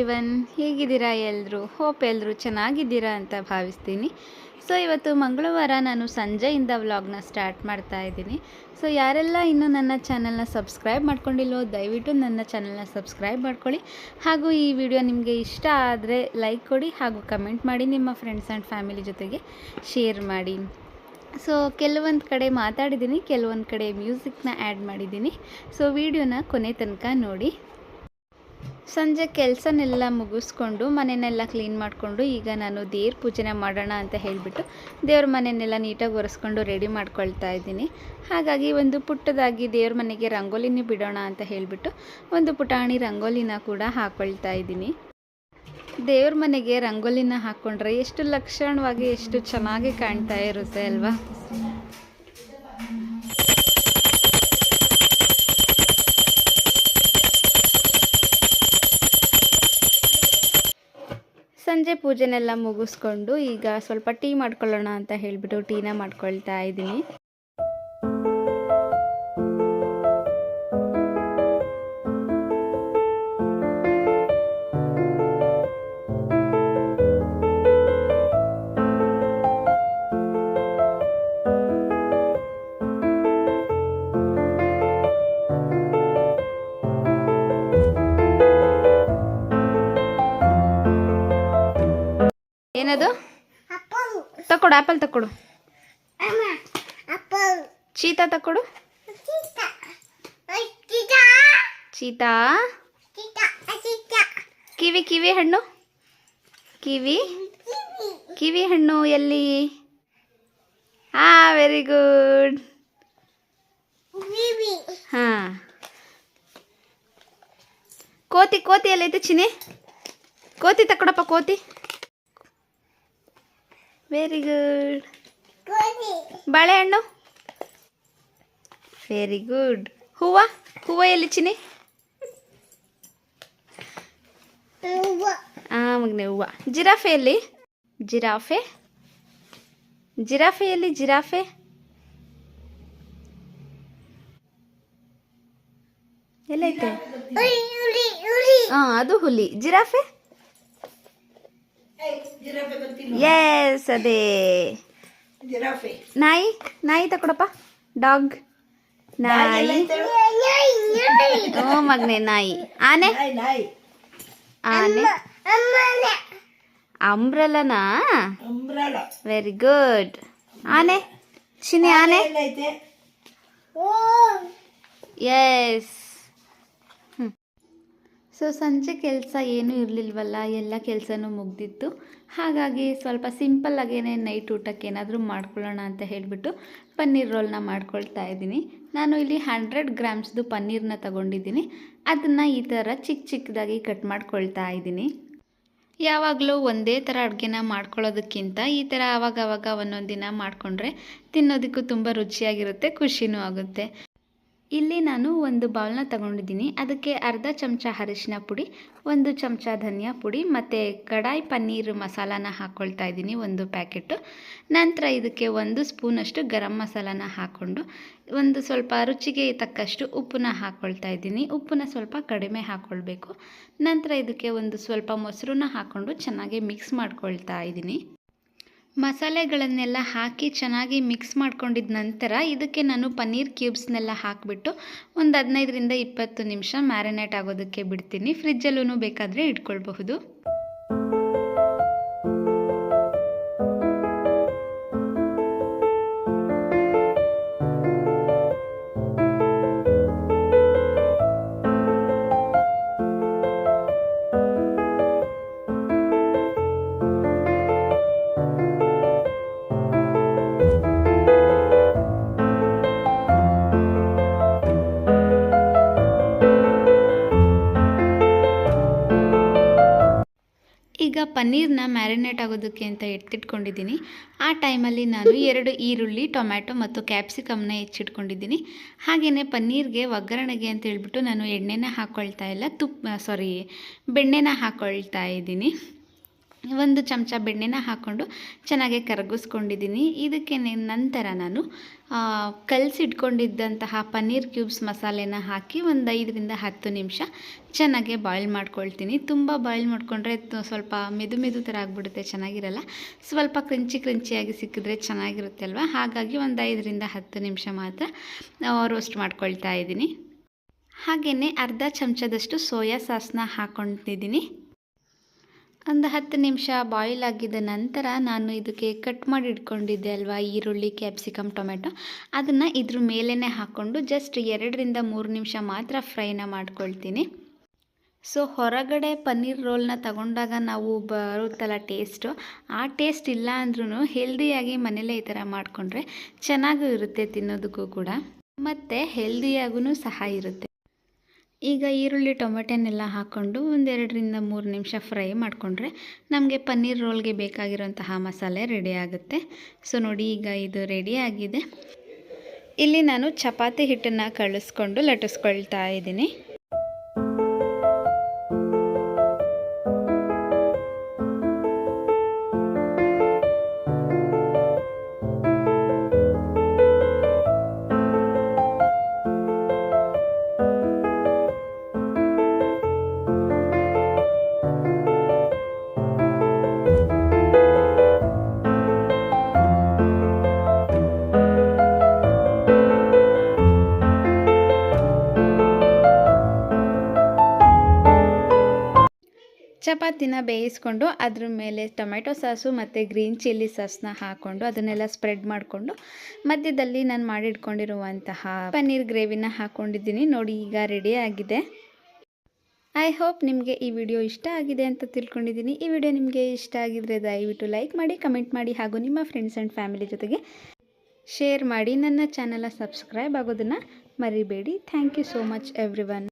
Everyone, ಹೇಗಿದ್ದೀರಾ ಎಲ್ಲರೂ? Hope ಎಲ್ಲರೂ ಚೆನ್ನಾಗಿದ್ದೀರಾ ಅಂತ ಭಾವಿಸ್ತೀನಿ. ಸೊ ಇವತ್ತು ಮಂಗಳವಾರ ನಾನು ಸಂಜೆಯಿಂದ ವ್ಲಾಗ್ನ ಸ್ಟಾರ್ಟ್ ಮಾಡ್ತಾ ಇದ್ದೀನಿ. ಸೊ ಯಾರೆಲ್ಲ ಇನ್ನೂ ನನ್ನ ಚಾನಲ್ನ ಸಬ್ಸ್ಕ್ರೈಬ್ ಮಾಡ್ಕೊಂಡಿಲ್ವೋ ದಯವಿಟ್ಟು ನನ್ನ ಚಾನಲ್ನ ಸಬ್ಸ್ಕ್ರೈಬ್ ಮಾಡ್ಕೊಳ್ಳಿ. ಹಾಗೂ ಈ ವಿಡಿಯೋ ನಿಮಗೆ ಇಷ್ಟ ಆದರೆ ಲೈಕ್ ಕೊಡಿ ಹಾಗೂ ಕಮೆಂಟ್ ಮಾಡಿ, ನಿಮ್ಮ ಫ್ರೆಂಡ್ಸ್ ಆ್ಯಂಡ್ ಫ್ಯಾಮಿಲಿ ಜೊತೆಗೆ ಶೇರ್ ಮಾಡಿ. ಸೊ ಕೆಲವೊಂದು ಕಡೆ ಮಾತಾಡಿದ್ದೀನಿ, ಕೆಲವೊಂದು ಕಡೆ ಮ್ಯೂಸಿಕ್ನ ಆ್ಯಡ್ ಮಾಡಿದ್ದೀನಿ. ಸೊ ವಿಡಿಯೋನ ಕೊನೆ ತನಕ ನೋಡಿ. ಸಂಜೆ ಕೆಲಸನೆಲ್ಲ ಮುಗಿಸ್ಕೊಂಡು ಮನೆಯನ್ನೆಲ್ಲ ಕ್ಲೀನ್ ಮಾಡಿಕೊಂಡು ಈಗ ನಾನು ದೇವ್ರ ಪೂಜೆನ ಮಾಡೋಣ ಅಂತ ಹೇಳಿಬಿಟ್ಟು ದೇವ್ರ ಮನೆಯನ್ನೆಲ್ಲ ನೀಟಾಗಿ ಒರೆಸ್ಕೊಂಡು ರೆಡಿ ಮಾಡ್ಕೊಳ್ತಾ ಇದ್ದೀನಿ. ಹಾಗಾಗಿ ಒಂದು ಪುಟ್ಟದಾಗಿ ದೇವ್ರ ಮನೆಗೆ ರಂಗೋಲಿನೇ ಬಿಡೋಣ ಅಂತ ಹೇಳಿಬಿಟ್ಟು ಒಂದು ಪುಟಾಣಿ ರಂಗೋಲಿನ ಕೂಡ ಹಾಕ್ಕೊಳ್ತಾ ಇದ್ದೀನಿ. ದೇವ್ರ ಮನೆಗೆ ರಂಗೋಲಿನ ಹಾಕ್ಕೊಂಡ್ರೆ ಎಷ್ಟು ಲಕ್ಷಣವಾಗಿ ಎಷ್ಟು ಚೆನ್ನಾಗಿ ಕಾಣ್ತಾ ಇರುತ್ತೆ ಅಲ್ವಾ. ಸಂಜೆ ಪೂಜೆನೆಲ್ಲ ಮುಗಿಸ್ಕೊಂಡು ಈಗ ಸ್ವಲ್ಪ ಟೀ ಮಾಡ್ಕೊಳ್ಳೋಣ ಅಂತ ಹೇಳಿಬಿಟ್ಟು ಟೀನ ಮಾಡ್ಕೊಳ್ತಾ ಇದ್ದೀನಿ. ಏನದು? ತಕೊಡು, ಆಪಲ್ ತಕೊಡು. ಚೀತಾ ತಕೊಡು. ಚೀತಾ. ಕಿವಿ ಕಿವಿ ಹಣ್ಣು. ಕಿವಿ ಕಿವಿ ಹಣ್ಣು ಎಲ್ಲಿ? Very good. ಕೋತಿ ಕೋತಿ ಎಲ್ಲೈತೆ ಚಿನಿ? ಕೋತಿ ತಕೊಡಪ್ಪ, ಕೋತಿ. Very good. ಬಾಳೆಹಣ್ಣು. Very good. ಹೂವು ಹೂವು ಎಲ್ಲಿ ಚಿನಿ? ಮಗನೆ ಹೂವು. ಜಿರಾಫೆ ಎಲ್ಲಿ? ಜಿರಾಫೆ ಜಿರಾಫೆ ಎಲ್ಲಿ? ಜಿರಾಫೆ ಎಲ್ಲೈತೆ? ಅದು ಹುಲಿ. ಜಿರಾಫೆ? ಎಸ್, ಅದೇ ನಾಯಿ. ನಾಯಿ ತಕೊಡಪ್ಪ. ಡಾಗ್. ನಾಯಿ. ಮಗನೆ ನಾಯಿ. ಆನೆ. ಆನೆ. ಅಂಬ್ರಲನಾ? Very good. ಆನೆ ಚಿನಿ. ಆನೆ. ಎಸ್. ಸೊ ಸಂಜೆ ಕೆಲಸ ಏನೂ ಇರಲಿಲ್ವಲ್ಲ, ಎಲ್ಲ ಕೆಲಸನೂ ಮುಗ್ದಿತ್ತು. ಹಾಗಾಗಿ ಸ್ವಲ್ಪ ಸಿಂಪಲ್ಲಾಗೇ ನೈಟ್ ಊಟಕ್ಕೆ ಏನಾದರೂ ಮಾಡ್ಕೊಳ್ಳೋಣ ಅಂತ ಹೇಳಿಬಿಟ್ಟು ಪನ್ನೀರ್ ರೋಲ್ನ ಮಾಡ್ಕೊಳ್ತಾ ಇದ್ದೀನಿ. ನಾನು ಇಲ್ಲಿ 100 ಗ್ರಾಮ್ಸ್ದು ಪನ್ನೀರನ್ನ ತಗೊಂಡಿದ್ದೀನಿ. ಅದನ್ನು ಈ ಥರ ಚಿಕ್ಕ ಚಿಕ್ಕದಾಗಿ ಕಟ್ ಮಾಡ್ಕೊಳ್ತಾ ಇದ್ದೀನಿ. ಯಾವಾಗಲೂ ಒಂದೇ ಥರ ಅಡುಗೆನ ಮಾಡ್ಕೊಳ್ಳೋದಕ್ಕಿಂತ ಈ ಥರ ಆವಾಗವಾಗ ಒಂದೊಂದು ದಿನ ಮಾಡಿಕೊಂಡ್ರೆ ತಿನ್ನೋದಕ್ಕೂ ತುಂಬ ರುಚಿಯಾಗಿರುತ್ತೆ, ಖುಷಿನೂ ಆಗುತ್ತೆ. ಇಲ್ಲಿ ನಾನು ಒಂದು ಬೌಲ್ನ ತಗೊಂಡಿದ್ದೀನಿ. ಅದಕ್ಕೆ ಅರ್ಧ ಚಮಚ ಅರಿಶಿನ ಪುಡಿ, 1 ಚಮಚ ಧನಿಯಾ ಪುಡಿ ಮತ್ತು ಕಡಾಯಿ ಪನ್ನೀರ್ ಮಸಾಲಾನ ಹಾಕ್ಕೊಳ್ತಾ ಇದ್ದೀನಿ, 1 ಪ್ಯಾಕೆಟು. ನಂತರ ಇದಕ್ಕೆ 1 ಸ್ಪೂನಷ್ಟು ಗರಂ ಮಸಾಲಾನ ಹಾಕ್ಕೊಂಡು ಸ್ವಲ್ಪ ರುಚಿಗೆ ತಕ್ಕಷ್ಟು ಉಪ್ಪನ್ನ ಹಾಕ್ಕೊಳ್ತಾ ಇದ್ದೀನಿ. ಉಪ್ಪನ್ನ ಸ್ವಲ್ಪ ಕಡಿಮೆ ಹಾಕ್ಕೊಳ್ಬೇಕು. ನಂತರ ಇದಕ್ಕೆ ಸ್ವಲ್ಪ ಮೊಸರನ್ನ ಹಾಕ್ಕೊಂಡು ಚೆನ್ನಾಗಿ ಮಿಕ್ಸ್ ಮಾಡ್ಕೊಳ್ತಾ ಇದ್ದೀನಿ. ಮಸಾಲೆಗಳನ್ನೆಲ್ಲ ಹಾಕಿ ಚೆನ್ನಾಗಿ ಮಿಕ್ಸ್ ಮಾಡ್ಕೊಂಡಿದ್ದ ನಂತರ ಇದಕ್ಕೆ ನಾನು ಪನ್ನೀರ್ ಕ್ಯೂಬ್ಸ್ನೆಲ್ಲ ಹಾಕಿಬಿಟ್ಟು ಒಂದು 15ರಿಂದ 20 ನಿಮಿಷ ಮ್ಯಾರಿನೇಟ್ ಆಗೋದಕ್ಕೆ ಬಿಡ್ತೀನಿ. ಫ್ರಿಜ್ಜಲ್ಲೂ ಬೇಕಾದರೆ ಇಟ್ಕೊಳ್ಬಹುದು. ಈಗ ಪನ್ನೀರ್ನ ಮ್ಯಾರಿನೇಟ್ ಆಗೋದಕ್ಕೆ ಅಂತ ಎತ್ತಿಟ್ಕೊಂಡಿದ್ದೀನಿ. ಆ ಟೈಮಲ್ಲಿ ನಾನು 2 ಈರುಳ್ಳಿ, ಟೊಮ್ಯಾಟೊ ಮತ್ತು ಕ್ಯಾಪ್ಸಿಕಮ್ನ ಹೆಚ್ಚಿಟ್ಕೊಂಡಿದ್ದೀನಿ. ಹಾಗೆಯೇ ಪನ್ನೀರ್ಗೆ ಒಗ್ಗರಣೆಗೆ ಅಂತ ಹೇಳ್ಬಿಟ್ಟು ನಾನು ಎಣ್ಣೆನ ಹಾಕ್ಕೊಳ್ತಾ ಇಲ್ಲ, ಬೆಣ್ಣೆನ ಹಾಕ್ಕೊಳ್ತಾ ಇದ್ದೀನಿ. 1 ಚಮಚ ಬೆಣ್ಣೆನ ಹಾಕ್ಕೊಂಡು ಚೆನ್ನಾಗಿ ಕರಗಿಸ್ಕೊಂಡಿದ್ದೀನಿ. ಇದಕ್ಕೆ ನಂತರ ನಾನು ಕಲಸಿಟ್ಕೊಂಡಿದ್ದಂತಹ ಪನ್ನೀರ್ ಕ್ಯೂಬ್ಸ್ ಮಸಾಲೆನ ಹಾಕಿ ಒಂದು 5ರಿಂದ 10 ನಿಮಿಷ ಚೆನ್ನಾಗಿ ಬಾಯ್ಲ್ ಮಾಡ್ಕೊಳ್ತೀನಿ. ತುಂಬ ಬಾಯ್ಲ್ ಮಾಡಿಕೊಂಡ್ರೆ ಸ್ವಲ್ಪ ಮೆದು ಥರ ಆಗಿಬಿಡುತ್ತೆ, ಚೆನ್ನಾಗಿರಲ್ಲ. ಸ್ವಲ್ಪ ಕ್ರಂಚಿಯಾಗಿ ಸಿಕ್ಕಿದ್ರೆ ಚೆನ್ನಾಗಿರುತ್ತೆ ಅಲ್ವಾ. ಹಾಗಾಗಿ ಒಂದು 5ರಿಂದ 10 ನಿಮಿಷ ಮಾತ್ರ ರೋಸ್ಟ್ ಮಾಡ್ಕೊಳ್ತಾ ಇದ್ದೀನಿ. ಹಾಗೆಯೇ ಅರ್ಧ ಚಮಚದಷ್ಟು ಸೋಯಾ ಸಾಸ್ನ ಹಾಕ್ಕೊತಿದ್ದೀನಿ. ಒಂದು 10 ನಿಮಿಷ ಬಾಯ್ಲ್ ಆಗಿದ ನಂತರ ನಾನು ಇದಕ್ಕೆ ಕಟ್ ಮಾಡಿ ಇಟ್ಕೊಂಡಿದ್ದೆ ಅಲ್ವಾ, ಈರುಳ್ಳಿ, ಕ್ಯಾಪ್ಸಿಕಮ್, ಟೊಮೆಟೊ, ಅದನ್ನು ಇದ್ರ ಮೇಲೇ ಹಾಕ್ಕೊಂಡು ಜಸ್ಟ್ 2ರಿಂದ 3 ನಿಮಿಷ ಮಾತ್ರ ಫ್ರೈನ ಮಾಡ್ಕೊಳ್ತೀನಿ. ಸೊ ಹೊರಗಡೆ ಪನ್ನೀರ್ ರೋಲ್ನ ತಗೊಂಡಾಗ ನಾವು ಬರುತ್ತಲ್ಲ ಟೇಸ್ಟು, ಆ ಟೇಸ್ಟ್ ಇಲ್ಲ ಅಂದ್ರೂ ಹೆಲ್ದಿಯಾಗಿ ಮನೇಲೇ ಈ ಥರ ಮಾಡಿಕೊಂಡ್ರೆ ಚೆನ್ನಾಗೂ ಇರುತ್ತೆ, ತಿನ್ನೋದಕ್ಕೂ ಕೂಡ ಮತ್ತು ಹೆಲ್ದಿಯಾಗೂ ಸಹ ಇರುತ್ತೆ. ಈಗ ಈರುಳ್ಳಿ, ಟೊಮೆಟೊನೆಲ್ಲ ಹಾಕ್ಕೊಂಡು ಒಂದು 2ರಿಂದ 3 ನಿಮಿಷ ಫ್ರೈ ಮಾಡಿಕೊಂಡ್ರೆ ನಮಗೆ ಪನ್ನೀರ್ ರೋಲ್ಗೆ ಬೇಕಾಗಿರೋಂತಹ ಮಸಾಲೆ ರೆಡಿ ಆಗುತ್ತೆ. ಸೊ ನೋಡಿ, ಈಗ ಇದು ರೆಡಿ ಆಗಿದೆ. ಇಲ್ಲಿ ನಾನು ಚಪಾತಿ ಹಿಟ್ಟನ್ನು ಕಳಿಸ್ಕೊಂಡು ಲಟ್ಟಿಸ್ಕೊಳ್ತಾ ಇದ್ದೀನಿ. ಚಪಾತಿನ ಬೇಯಿಸ್ಕೊಂಡು ಅದ್ರ ಮೇಲೆ ಟೊಮೆಟೊ ಸಾಸು ಮತ್ತು ಗ್ರೀನ್ ಚಿಲ್ಲಿ ಸಾಸ್ನ ಹಾಕ್ಕೊಂಡು ಅದನ್ನೆಲ್ಲ ಸ್ಪ್ರೆಡ್ ಮಾಡಿಕೊಂಡು ಮಧ್ಯದಲ್ಲಿ ನಾನು ಮಾಡಿಟ್ಕೊಂಡಿರುವಂತಹ ಪನ್ನೀರ್ ಗ್ರೇವಿನ ಹಾಕ್ಕೊಂಡಿದ್ದೀನಿ. ನೋಡಿ, ಈಗ ರೆಡಿ ಆಗಿದೆ. ಐ ಹೋಪ್ ನಿಮಗೆ ಈ ವಿಡಿಯೋ ಇಷ್ಟ ಆಗಿದೆ ಅಂತ ತಿಳ್ಕೊಂಡಿದ್ದೀನಿ. ಈ ವಿಡಿಯೋ ನಿಮಗೆ ಇಷ್ಟ ಆಗಿದ್ರೆ ದಯವಿಟ್ಟು ಲೈಕ್ ಮಾಡಿ, ಕಮೆಂಟ್ ಮಾಡಿ, ಹಾಗೂ ನಿಮ್ಮ ಫ್ರೆಂಡ್ಸ್ ಆ್ಯಂಡ್ ಫ್ಯಾಮಿಲಿ ಜೊತೆಗೆ ಶೇರ್ ಮಾಡಿ. ನನ್ನ ಚಾನಲ್ನ ಸಬ್ಸ್ಕ್ರೈಬ್ ಆಗೋದನ್ನು ಮರಿಬೇಡಿ. Thank you so much everyone.